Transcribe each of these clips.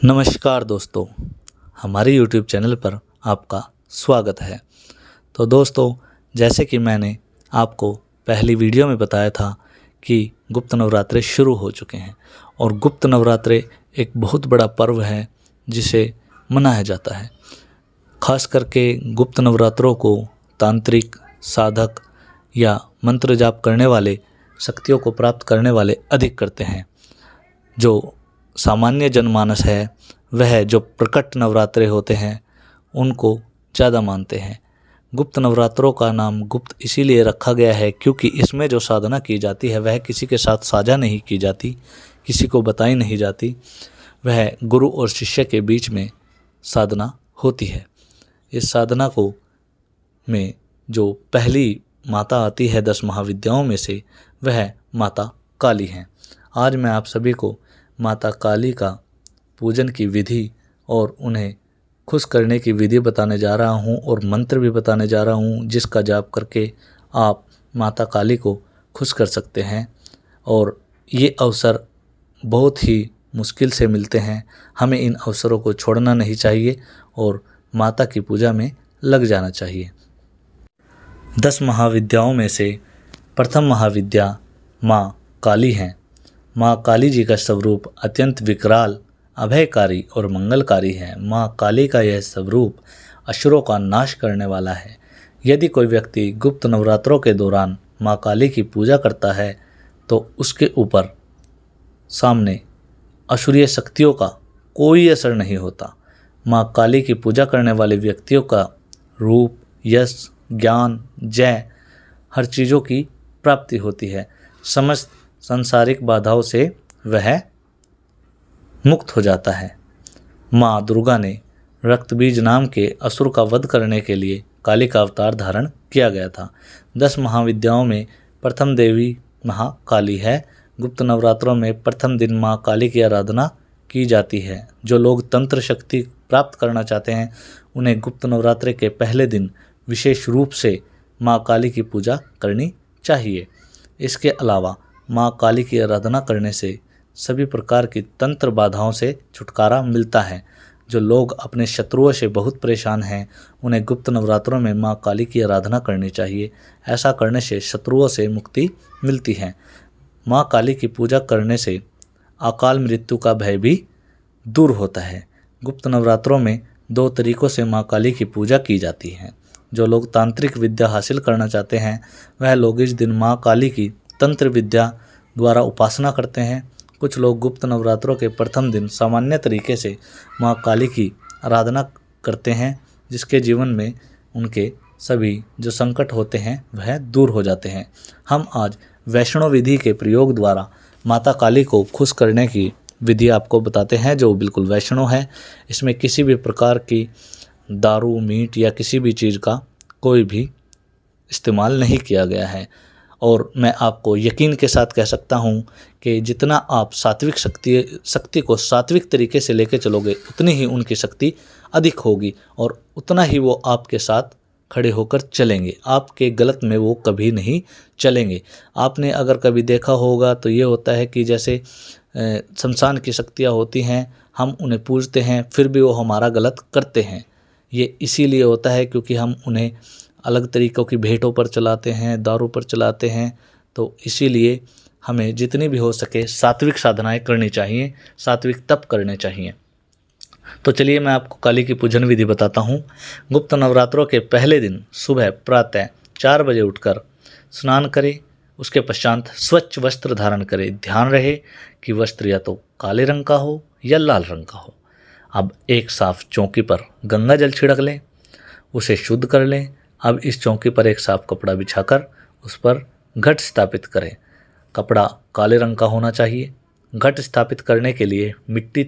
नमस्कार दोस्तों, हमारे YouTube चैनल पर आपका स्वागत है। तो दोस्तों, जैसे कि मैंने आपको पहली वीडियो में बताया था कि गुप्त नवरात्रे शुरू हो चुके हैं और गुप्त नवरात्रे एक बहुत बड़ा पर्व है जिसे मनाया जाता है। खास करके गुप्त नवरात्रों को तांत्रिक, साधक या मंत्र जाप करने वाले, शक्तियों को प्राप्त करने वाले अधिक करते हैं। जो सामान्य जनमानस है वह जो प्रकट नवरात्रे होते हैं उनको ज़्यादा मानते हैं। गुप्त नवरात्रों का नाम गुप्त इसीलिए रखा गया है क्योंकि इसमें जो साधना की जाती है वह किसी के साथ साझा नहीं की जाती, किसी को बताई नहीं जाती। वह गुरु और शिष्य के बीच में साधना होती है। इस साधना को में जो पहली माता आती है 10 महाविद्याओं में से, वह माता काली हैं। आज मैं आप सभी को माता काली का पूजन की विधि और उन्हें खुश करने की विधि बताने जा रहा हूँ और मंत्र भी बताने जा रहा हूँ जिसका जाप करके आप माता काली को खुश कर सकते हैं। और ये अवसर बहुत ही मुश्किल से मिलते हैं। हमें इन अवसरों को छोड़ना नहीं चाहिए और माता की पूजा में लग जाना चाहिए। 10 महाविद्याओं में से प्रथम महाविद्या माँ काली हैं। माँ काली जी का स्वरूप अत्यंत विकराल, अभयकारी और मंगलकारी है। माँ काली का यह स्वरूप असुरों का नाश करने वाला है। यदि कोई व्यक्ति गुप्त नवरात्रों के दौरान माँ काली की पूजा करता है तो उसके ऊपर सामने असुरीय शक्तियों का कोई असर नहीं होता। माँ काली की पूजा करने वाले व्यक्तियों का रूप, यश, ज्ञान, जय हर चीज़ों की प्राप्ति होती है। समस्त सांसारिक बाधाओं से वह मुक्त हो जाता है। माँ दुर्गा ने रक्तबीज नाम के असुर का वध करने के लिए काली का अवतार धारण किया गया था। 10 महाविद्याओं में प्रथम देवी महाकाली है। गुप्त नवरात्रों में प्रथम दिन माँ काली की आराधना की जाती है। जो लोग तंत्र शक्ति प्राप्त करना चाहते हैं उन्हें गुप्त नवरात्रे के पहले दिन विशेष रूप से माँ काली की पूजा करनी चाहिए। इसके अलावा माँ काली की आराधना करने से सभी प्रकार की तंत्र बाधाओं से छुटकारा मिलता है। जो लोग अपने शत्रुओं से बहुत परेशान हैं उन्हें गुप्त नवरात्रों में माँ काली की आराधना करनी चाहिए। ऐसा करने से शत्रुओं से मुक्ति मिलती है। माँ काली की पूजा करने से अकाल मृत्यु का भय भी दूर होता है। गुप्त नवरात्रों में 2 तरीकों से माँ काली की पूजा की जाती है। जो लोग तांत्रिक विद्या हासिल करना चाहते हैं वह लोग इस दिन माँ काली की तंत्र विद्या द्वारा उपासना करते हैं। कुछ लोग गुप्त नवरात्रों के प्रथम दिन सामान्य तरीके से माँ काली की आराधना करते हैं जिसके जीवन में उनके सभी जो संकट होते हैं वह दूर हो जाते हैं। हम आज वैष्णव विधि के प्रयोग द्वारा माता काली को खुश करने की विधि आपको बताते हैं जो बिल्कुल वैष्णव है। इसमें किसी भी प्रकार की दारू, मीट या किसी भी चीज़ का कोई भी इस्तेमाल नहीं किया गया है। और मैं आपको यकीन के साथ कह सकता हूँ कि जितना आप सात्विक शक्ति को सात्विक तरीके से लेके चलोगे उतनी ही उनकी शक्ति अधिक होगी और उतना ही वो आपके साथ खड़े होकर चलेंगे। आपके गलत में वो कभी नहीं चलेंगे। आपने अगर कभी देखा होगा तो ये होता है कि जैसे शमशान की शक्तियाँ होती हैं, हम उन्हें पूजते हैं फिर भी वो हमारा गलत करते हैं। ये इसीलिए होता है क्योंकि हम उन्हें अलग तरीक़ों की भेंटों पर चलाते हैं, दारू पर चलाते हैं। तो इसीलिए हमें जितनी भी हो सके सात्विक साधनाएं करनी चाहिए, सात्विक तप करने चाहिए। तो चलिए मैं आपको काली की पूजन विधि बताता हूँ। गुप्त नवरात्रों के पहले दिन सुबह प्रातः 4 बजे उठकर स्नान करें। उसके पश्चात स्वच्छ वस्त्र धारण करें। ध्यान रहे कि वस्त्र या तो काले रंग का हो या लाल रंग का हो। अब एक साफ चौकी पर गंगा जल छिड़क लें, उसे शुद्ध कर लें। अब इस चौकी पर एक साफ कपड़ा बिछाकर उस पर घट स्थापित करें। कपड़ा काले रंग का होना चाहिए। घट स्थापित करने के लिए मिट्टी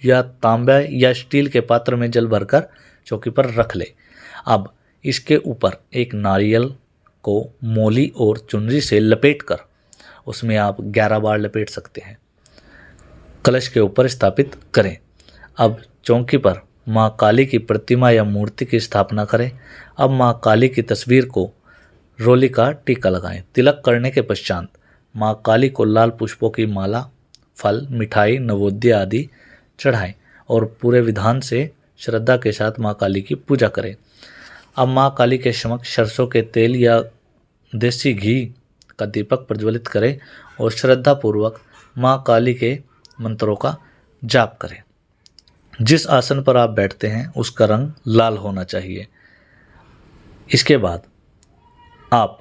या तांबा या स्टील के पात्र में जल भरकर चौकी पर रख ले। अब इसके ऊपर एक नारियल को मोली और चुनरी से लपेटकर उसमें आप 11 बार लपेट सकते हैं, कलश के ऊपर स्थापित करें। अब चौकी पर माँ काली की प्रतिमा या मूर्ति की स्थापना करें। अब माँ काली की तस्वीर को रोली का टीका लगाएं। तिलक करने के पश्चात माँ काली को लाल पुष्पों की माला, फल, मिठाई, नवोद्य आदि चढ़ाएं। और पूरे विधान से श्रद्धा के साथ माँ काली की पूजा करें। अब माँ काली के समक्ष सरसों के तेल या देसी घी का दीपक प्रज्वलित करें और श्रद्धापूर्वक माँ काली के मंत्रों का जाप करें। जिस आसन पर आप बैठते हैं उसका रंग लाल होना चाहिए। इसके बाद आप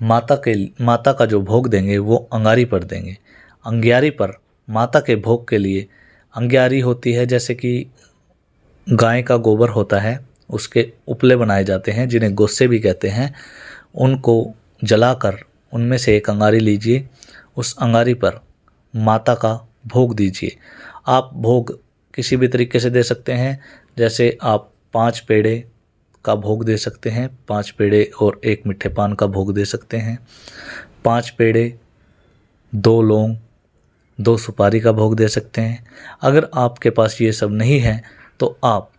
माता का जो भोग देंगे वो अंगारी पर देंगे। अंगारी पर माता के भोग के लिए अंगारी होती है, जैसे कि गाय का गोबर होता है, उसके उपले बनाए जाते हैं जिन्हें गोस्से भी कहते हैं। उनको जलाकर उनमें से एक अंगारी लीजिए, उस अंगारी पर माता का भोग दीजिए। आप भोग किसी भी तरीके से दे सकते हैं, जैसे आप 5 पेड़े का भोग दे सकते हैं, 5 पेड़े और 1 मिठे पान का भोग दे सकते हैं, 5 पेड़े, 2 लौंग, 2 सुपारी का भोग दे सकते हैं। अगर आपके पास ये सब नहीं है तो आप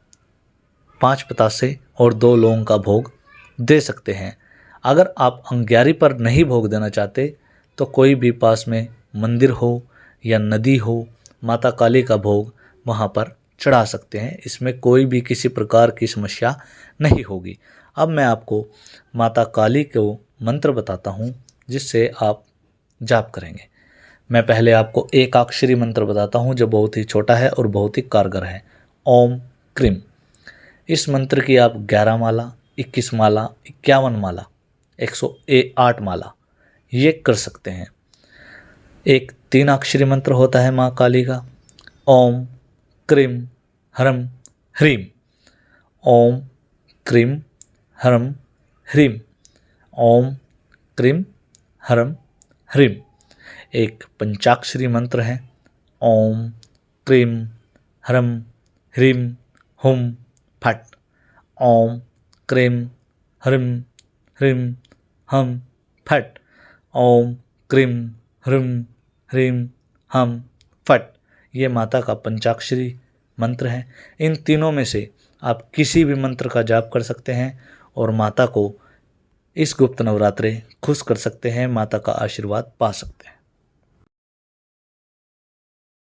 5 पतासे और 2 लौंग का भोग दे सकते हैं। अगर आप अंगारी पर नहीं भोग देना चाहते तो कोई भी पास में मंदिर हो या नदी हो, माता काली का भोग वहाँ पर चढ़ा सकते हैं। इसमें कोई भी किसी प्रकार की समस्या नहीं होगी। अब मैं आपको माता काली को मंत्र बताता हूँ जिससे आप जाप करेंगे। मैं पहले आपको एक अक्षरी मंत्र बताता हूँ जो बहुत ही छोटा है और बहुत ही कारगर है। ओम क्रीम। इस मंत्र की आप 11 माला, 21 माला, 51 माला, 108 माला ये कर सकते हैं। एक 3 अक्षरी मंत्र होता है माँ काली का, ओम क्रीम ह्रम ह्रीम। ओम क्रीम ह्रम ह्रीम। ओम क्रीम ह्रम ह्रीम। एक पंचाक्षरी मंत्र है, ओम क्रीम ह्रम ह्रीम हुम फट। ओम क्रीम ह्रीम ह्रीम हम फट। ओम क्रीम ह्रीम ह्रीम हम फट। ये माता का पंचाक्षरी मंत्र है। इन तीनों में से आप किसी भी मंत्र का जाप कर सकते हैं और माता को इस गुप्त नवरात्रे खुश कर सकते हैं, माता का आशीर्वाद पा सकते हैं।